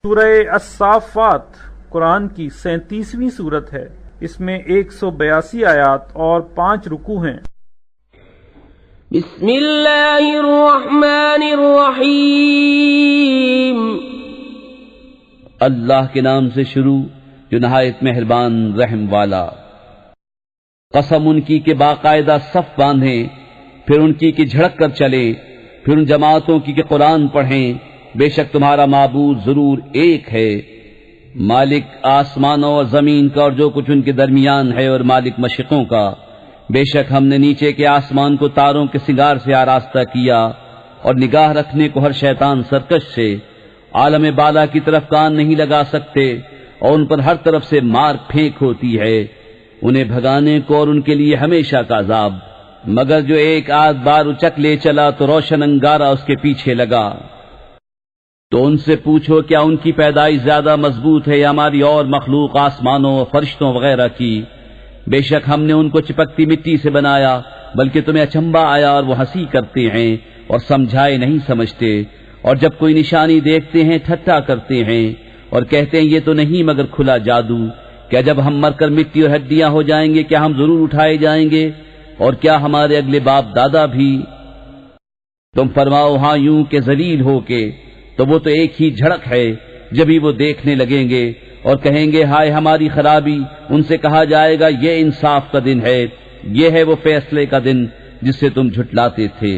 سورہ الصافات قرآن کی 37ویں سورت ہے۔ اس میں 182 آیات اور 5 رکوع ہیں۔ بسم اللہ الرحمن الرحیم۔ اللہ کے نام سے شروع جو نہایت مہربان رحم والا۔ قسم ان کی کہ باقاعدہ صف باندھیں، پھر ان کی کہ جھڑک کر چلیں، پھر ان جماعتوں کی کہ قرآن پڑھیں۔ بے شک تمہارا معبود ضرور ایک ہے، مالک آسمانوں اور زمین کا اور جو کچھ ان کے درمیان ہے، اور مالک مشرقوں کا۔ بے شک ہم نے نیچے کے آسمان کو تاروں کے سنگار سے آراستہ کیا، اور نگاہ رکھنے کو ہر شیطان سرکش سے۔ عالم بالا کی طرف کان نہیں لگا سکتے، اور ان پر ہر طرف سے مار پھینک ہوتی ہے، انہیں بھگانے کو اور ان کے لیے ہمیشہ کا عذاب۔ مگر جو ایک آدھ بار اچک لے چلا تو روشن انگارہ اس کے پیچھے لگا۔ تو ان سے پوچھو کیا ان کی پیدائش زیادہ مضبوط ہے یا ہماری اور مخلوق آسمانوں فرشتوں وغیرہ کی؟ بے شک ہم نے ان کو چپکتی مٹی سے بنایا، بلکہ تمہیں اچنبھا آیا اور وہ ہنسی کرتے ہیں اور سمجھائے نہیں سمجھتے، اور جب کوئی نشانی دیکھتے ہیں ٹھٹھا کرتے ہیں اور کہتے ہیں یہ تو نہیں مگر کھلا جادو۔ کیا جب ہم مر کر مٹی اور ہڈیاں ہو جائیں گے کیا ہم ضرور اٹھائے جائیں گے؟ اور کیا ہمارے اگلے باپ دادا بھی؟ تم فرماؤ ہاں یوں کہ ذلیل ہو کے، تو وہ تو ایک ہی جھڑک ہے، جبھی وہ دیکھنے لگیں گے اور کہیں گے ہائے ہماری خرابی۔ ان سے کہا جائے گا یہ انصاف کا دن ہے، یہ ہے وہ فیصلے کا دن جس سے تم جھٹلاتے تھے۔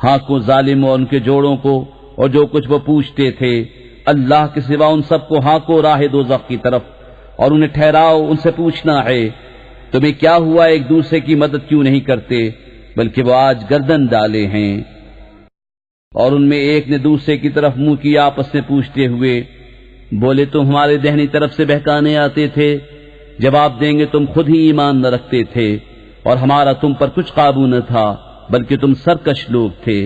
ہاں کو ظالم اور ان کے جوڑوں کو اور جو کچھ وہ پوچھتے تھے، اللہ کے سوا ان سب کو ہاں کو راہ دوزخ کی طرف، اور انہیں ٹھہراؤ ان سے پوچھنا ہے تمہیں کیا ہوا، ایک دوسرے کی مدد کیوں نہیں کرتے، بلکہ وہ آج گردن ڈالے ہیں۔ اور ان میں ایک نے دوسرے کی طرف منہ کیا آپس میں پوچھتے ہوئے، بولے تم ہمارے دہنی طرف سے بہکانے آتے تھے؟ جواب دیں گے تم خود ہی ایمان نہ رکھتے تھے، اور ہمارا تم پر کچھ قابو نہ تھا، بلکہ تم سرکش لوگ تھے۔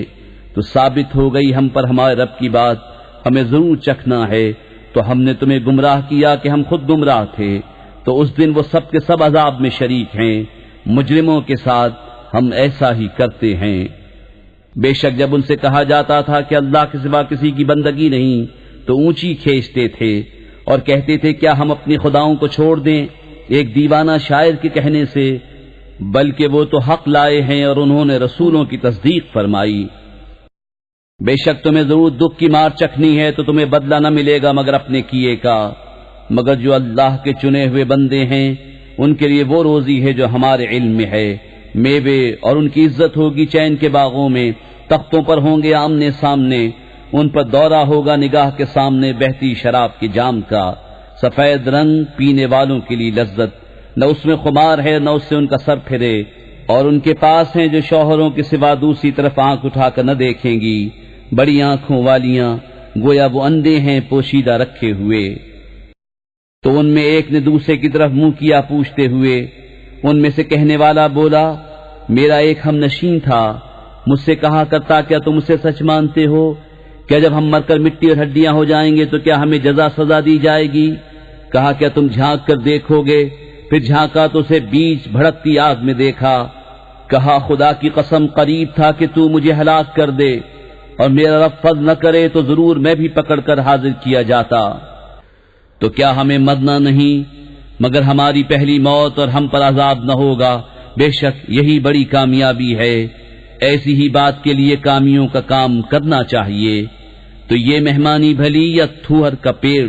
تو ثابت ہو گئی ہم پر ہمارے رب کی بات، ہمیں ضرور چکھنا ہے۔ تو ہم نے تمہیں گمراہ کیا کہ ہم خود گمراہ تھے، تو اس دن وہ سب کے سب عذاب میں شریک ہیں۔ مجرموں کے ساتھ ہم ایسا ہی کرتے ہیں۔ بے شک جب ان سے کہا جاتا تھا کہ اللہ کے سوا کسی کی بندگی نہیں، تو اونچی کھینچتے تھے اور کہتے تھے کیا ہم اپنی خداؤں کو چھوڑ دیں ایک دیوانہ شاعر کے کہنے سے؟ بلکہ وہ تو حق لائے ہیں اور انہوں نے رسولوں کی تصدیق فرمائی۔ بے شک تمہیں ضرور دکھ کی مار چکھنی ہے، تو تمہیں بدلہ نہ ملے گا مگر اپنے کیے کا۔ مگر جو اللہ کے چنے ہوئے بندے ہیں ان کے لیے وہ روزی ہے جو ہمارے علم میں ہے، میوے، اور ان کی عزت ہوگی چین کے باغوں میں، تختوں پر ہوں گے آمنے سامنے، ان پر دورہ ہوگا نگاہ کے سامنے بہتی شراب کے جام کا، سفید رنگ پینے والوں کے لیے لذت، نہ اس میں خمار ہے نہ اس سے ان کا سر پھرے۔ اور ان کے پاس ہیں جو شوہروں کے سوا دوسری طرف آنکھ اٹھا کر نہ دیکھیں گی، بڑی آنکھوں والیاں، گویا وہ اندھے ہیں پوشیدہ رکھے ہوئے۔ تو ان میں ایک نے دوسرے کی طرف منہ کیا پوچھتے ہوئے، ان میں سے کہنے والا بولا میرا ایک ہم نشین تھا، مجھ سے کہا کرتا کیا تم اسے سچ مانتے ہو؟ کیا جب ہم مر کر مٹی اور ہڈیاں ہو جائیں گے تو کیا ہمیں جزا سزا دی جائے گی؟ کہا کیا تم جھانک کر دیکھو گے؟ پھر جھانکا تو اسے بیچ بھڑکتی آگ میں دیکھا۔ کہا خدا کی قسم قریب تھا کہ تو مجھے ہلاک کر دے، اور میرا رب فضل نہ کرے تو ضرور میں بھی پکڑ کر حاضر کیا جاتا۔ تو کیا ہمیں مرنا نہیں مگر ہماری پہلی موت، اور ہم پر عذاب نہ ہوگا؟ بے شک یہی بڑی کامیابی ہے۔ ایسی ہی بات کے لیے کامیوں کا کام کرنا چاہیے۔ تو یہ مہمانی بھلی یا تھوہر کا پیڑ؟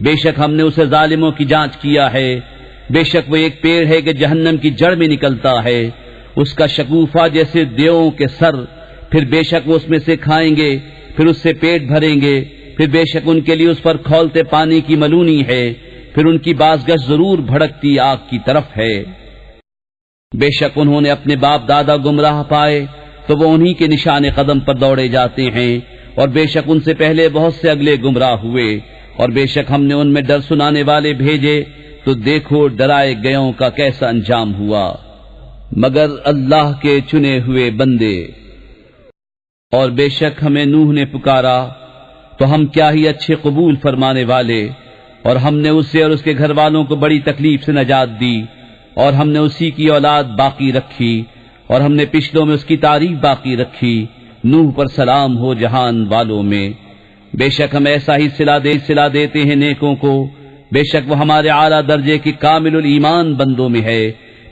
بے شک ہم نے اسے ظالموں کی جانچ کیا ہے۔ بے شک وہ ایک پیڑ ہے کہ جہنم کی جڑ میں نکلتا ہے، اس کا شگوفہ جیسے دیووں کے سر، پھر بے شک وہ اس میں سے کھائیں گے، پھر اس سے پیٹ بھریں گے، پھر بے شک ان کے لیے اس پر کھولتے پانی کی ملونی ہے، پھر ان کی بازگشت ضرور بھڑکتی آگ کی طرف ہے۔ بے شک انہوں نے اپنے باپ دادا گمراہ پائے تو وہ انہی کے نشان قدم پر دوڑے جاتے ہیں، اور بے شک ان سے پہلے بہت سے اگلے گمراہ ہوئے، اور بے شک ہم نے ان میں ڈر سنانے والے بھیجے، تو دیکھو ڈرائے گئوں کا کیسا انجام ہوا۔ مگر اللہ کے چنے ہوئے بندے۔ اور بے شک ہمیں نوح نے پکارا تو ہم کیا ہی اچھے قبول فرمانے والے، اور ہم نے اسے اور اس کے گھر والوں کو بڑی تکلیف سے نجات دی، اور ہم نے اسی کی اولاد باقی رکھی، اور ہم نے پچھلوں میں اس کی تعریف باقی رکھی۔ نوح پر سلام ہو جہان والوں میں۔ بے شک ہم ایسا ہی صلہ دیتے ہیں نیکوں کو، بے شک وہ ہمارے اعلیٰ درجے کی کامل الایمان بندوں میں ہے۔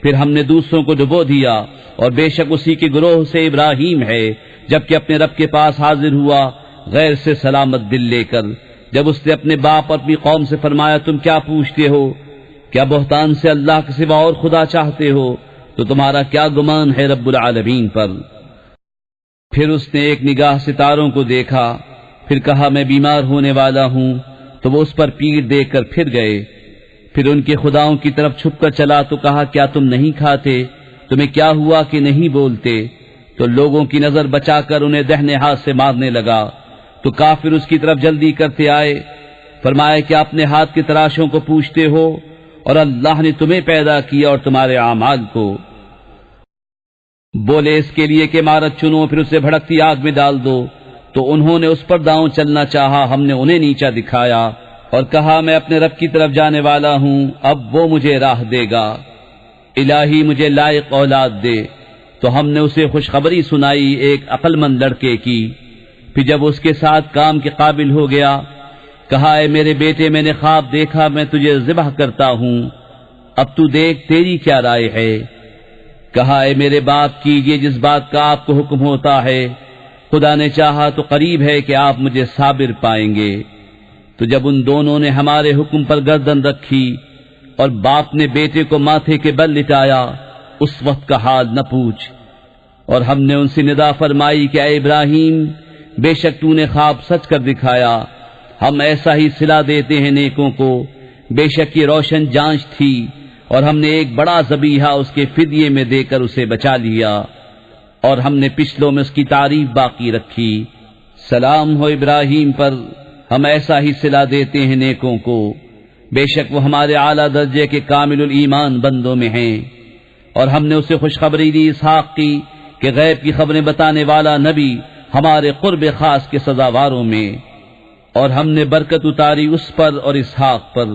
پھر ہم نے دوسروں کو ڈبو دیا، اور بے شک اسی کے گروہ سے ابراہیم ہے، جبکہ اپنے رب کے پاس حاضر ہوا غیر سے سلامت دل لے کر، جب اس نے اپنے باپ اور اپنی قوم سے فرمایا تم کیا پوچھتے ہو؟ کیا بہتان سے اللہ کے سوا اور خدا چاہتے ہو؟ تو تمہارا کیا گمان ہے رب العالمین پر؟ پھر اس نے ایک نگاہ ستاروں کو دیکھا، پھر کہا میں بیمار ہونے والا ہوں، تو وہ اس پر پیٹ دیکھ کر پھر گئے۔ پھر ان کے خداؤں کی طرف چھپ کر چلا تو کہا کیا تم نہیں کھاتے؟ تمہیں کیا ہوا کہ نہیں بولتے؟ تو لوگوں کی نظر بچا کر انہیں دہنے ہاتھ سے مارنے لگا، تو کافر اس کی طرف جلدی کرتے آئے، فرمایا کہ اپنے ہاتھ کے تراشوں کو پوچھتے ہو، اور اللہ نے تمہیں پیدا کیا اور تمہارے اعمال کو۔ بولے اس کے لیے کہ عمارت چنو پھر اسے بھڑکتی آگ میں ڈال دو، تو انہوں نے اس پر داؤں چلنا چاہا، ہم نے انہیں نیچا دکھایا اور کہا میں اپنے رب کی طرف جانے والا ہوں، اب وہ مجھے راہ دے گا، الہی مجھے لائق اولاد دے۔ تو ہم نے اسے خوشخبری سنائی ایک عقل مند لڑکے کی۔ پھر جب اس کے ساتھ کام کے قابل ہو گیا، کہا اے میرے بیٹے میں نے خواب دیکھا، میں تجھے ذبح کرتا ہوں، اب تو دیکھ تیری کیا رائے ہے؟ کہا اے میرے باپ کیجئے جس بات کا آپ کو حکم ہوتا ہے، خدا نے چاہا تو قریب ہے کہ آپ مجھے صابر پائیں گے۔ تو جب ان دونوں نے ہمارے حکم پر گردن رکھی اور باپ نے بیٹے کو ماتھے کے بل لٹایا، اس وقت کا حال نہ پوچھ۔ اور ہم نے ان سے ندا فرمائی کہ اے ابراہیم، بے شک تو نے خواب سچ کر دکھایا، ہم ایسا ہی صلہ دیتے ہیں نیکوں کو، بے شک یہ روشن جانچ تھی، اور ہم نے ایک بڑا ذبیحہ اس کے فدیے میں دے کر اسے بچا لیا، اور ہم نے پچھلوں میں اس کی تعریف باقی رکھی۔ سلام ہو ابراہیم پر، ہم ایسا ہی صلہ دیتے ہیں نیکوں کو، بے شک وہ ہمارے اعلیٰ درجے کے کامل الایمان بندوں میں ہیں۔ اور ہم نے اسے خوشخبری دی اسحاق کی کہ غیب کی خبریں بتانے والا نبی ہمارے قرب خاص کے سزاواروں میں، اور ہم نے برکت اتاری اس پر اور اسحاق پر،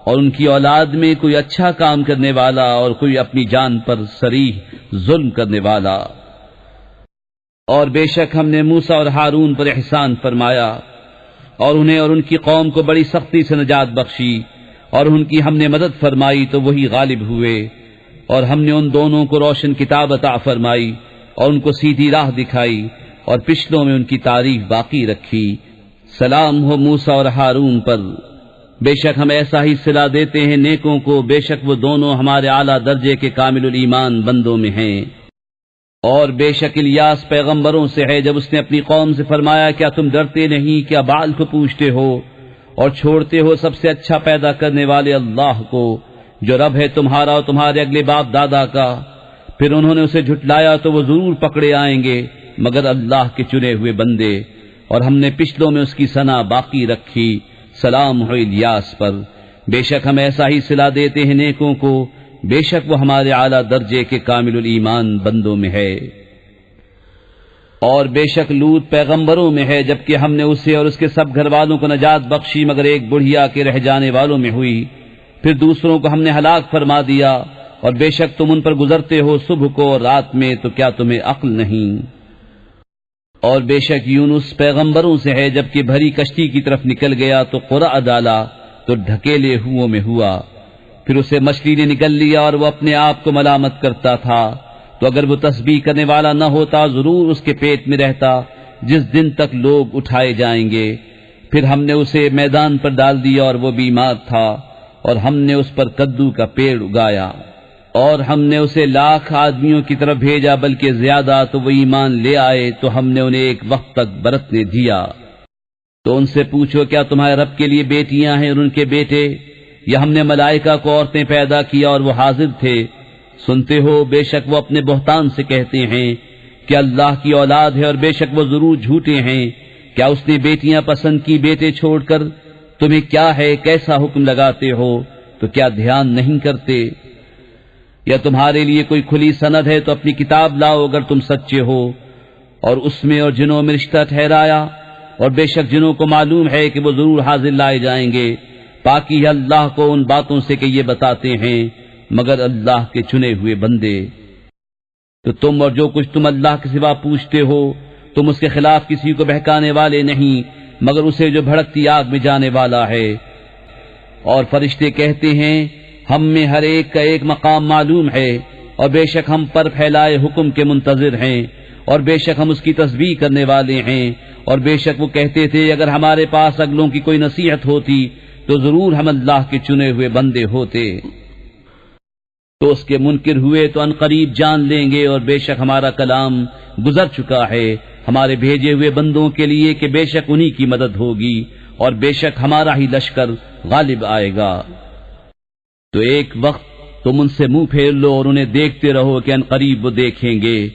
اور ان کی اولاد میں کوئی اچھا کام کرنے والا اور کوئی اپنی جان پر صریح ظلم کرنے والا۔ اور بے شک ہم نے موسیٰ اور ہارون پر احسان فرمایا، اور انہیں اور ان کی قوم کو بڑی سختی سے نجات بخشی، اور ان کی ہم نے مدد فرمائی تو وہی غالب ہوئے، اور ہم نے ان دونوں کو روشن کتاب عطا فرمائی اور ان کو سیدھی راہ دکھائی، اور پچھلوں میں ان کی تعریف باقی رکھی۔ سلام ہو موسیٰ اور ہارون پر، بے شک ہم ایسا ہی صلہ دیتے ہیں نیکوں کو، بے شک وہ دونوں ہمارے اعلیٰ درجے کے کامل الایمان بندوں میں ہیں۔ اور بے شک الیاس پیغمبروں سے ہے، جب اس نے اپنی قوم سے فرمایا کیا تم ڈرتے نہیں، کیا بال کو پوچھتے ہو اور چھوڑتے ہو سب سے اچھا پیدا کرنے والے اللہ کو، جو رب ہے تمہارا اور تمہارے اگلے باپ دادا کا؟ پھر انہوں نے اسے جھٹلایا تو وہ ضرور پکڑے آئیں گے مگر اللہ کے چنے ہوئے بندے، اور ہم نے پچھلوں میں اس کی ثنا باقی رکھی۔ سلام ہو الیاس پر، بے شک ہم ایسا ہی صلہ دیتے ہیں نیکوں کو، بے شک وہ ہمارے اعلیٰ درجے کے کامل الایمان بندوں میں ہے۔ اور بے شک لوط پیغمبروں میں ہے، جبکہ ہم نے اسے اور اس کے سب گھر والوں کو نجات بخشی مگر ایک بڑھیا کے رہ جانے والوں میں ہوئی۔ پھر دوسروں کو ہم نے ہلاک فرما دیا، اور بے شک تم ان پر گزرتے ہو صبح کو اور رات میں، تو کیا تمہیں عقل نہیں؟ اور بے شک یونس پیغمبروں سے ہے، جبکہ بھری کشتی کی طرف نکل گیا تو قرع ڈالا تو ڈھکیلے ہوئوں میں ہوا، پھر اسے مچھلی نے نکل لیا اور وہ اپنے آپ کو ملامت کرتا تھا، تو اگر وہ تسبیح کرنے والا نہ ہوتا ضرور اس کے پیٹ میں رہتا جس دن تک لوگ اٹھائے جائیں گے۔ پھر ہم نے اسے میدان پر ڈال دیا اور وہ بیمار تھا، اور ہم نے اس پر کدو کا پیڑ اگایا، اور ہم نے اسے 1,00,000 آدمیوں کی طرف بھیجا بلکہ زیادہ، تو وہ ایمان لے آئے تو ہم نے انہیں ایک وقت تک برتنے دیا۔ تو ان سے پوچھو کیا تمہارے رب کے لیے بیٹیاں ہیں اور ان کے بیٹے، یا ہم نے ملائکہ کو عورتیں پیدا کیا اور وہ حاضر تھے؟ سنتے ہو بے شک وہ اپنے بہتان سے کہتے ہیں کہ اللہ کی اولاد ہے، اور بے شک وہ ضرور جھوٹے ہیں۔ کیا اس نے بیٹیاں پسند کی بیٹے چھوڑ کر؟ تمہیں کیا ہے کیسا حکم لگاتے ہو، تو کیا دھیان نہیں کرتے؟ یا تمہارے لیے کوئی کھلی سند ہے تو اپنی کتاب لاؤ اگر تم سچے ہو، اور اس میں اور جنوں میں رشتہ ٹھہرایا، اور بے شک جنوں کو معلوم ہے کہ وہ ضرور حاضر لائے جائیں گے۔ پاکی ہے اللہ کو ان باتوں سے کہ یہ بتاتے ہیں مگر اللہ کے چنے ہوئے بندے۔ تو تم اور جو کچھ تم اللہ کے سوا پوچھتے ہو، تم اس کے خلاف کسی کو بہکانے والے نہیں، مگر اسے جو بھڑکتی آگ میں جانے والا ہے۔ اور فرشتے کہتے ہیں ہم میں ہر ایک کا ایک مقام معلوم ہے، اور بے شک ہم پر پھیلائے حکم کے منتظر ہیں، اور بے شک ہم اس کی تسبیح کرنے والے ہیں۔ اور بے شک وہ کہتے تھے اگر ہمارے پاس اگلوں کی کوئی نصیحت ہوتی تو ضرور ہم اللہ کے چنے ہوئے بندے ہوتے۔ تو اس کے منکر ہوئے تو ان قریب جان لیں گے، اور بے شک ہمارا کلام گزر چکا ہے ہمارے بھیجے ہوئے بندوں کے لیے کہ بے شک انہی کی مدد ہوگی، اور بے شک ہمارا ہی لشکر غالب آئے گا۔ تو ایک وقت تم ان سے منہ پھیر لو اور انہیں دیکھتے رہو کہ ان قریب وہ دیکھیں گے۔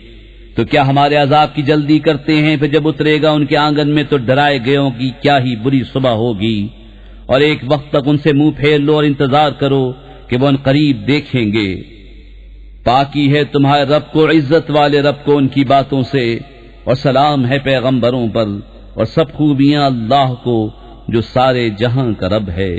تو کیا ہمارے عذاب کی جلدی کرتے ہیں؟ پھر جب اترے گا ان کے آنگن میں تو ڈرائے گئوں کی کیا ہی بری صبح ہوگی۔ اور ایک وقت تک ان سے منہ پھیر لو اور انتظار کرو کہ وہ ان قریب دیکھیں گے۔ پاکی ہے تمہارے رب کو، عزت والے رب کو ان کی باتوں سے، اور سلام ہے پیغمبروں پر، اور سب خوبیاں اللہ کو جو سارے جہاں کا رب ہے۔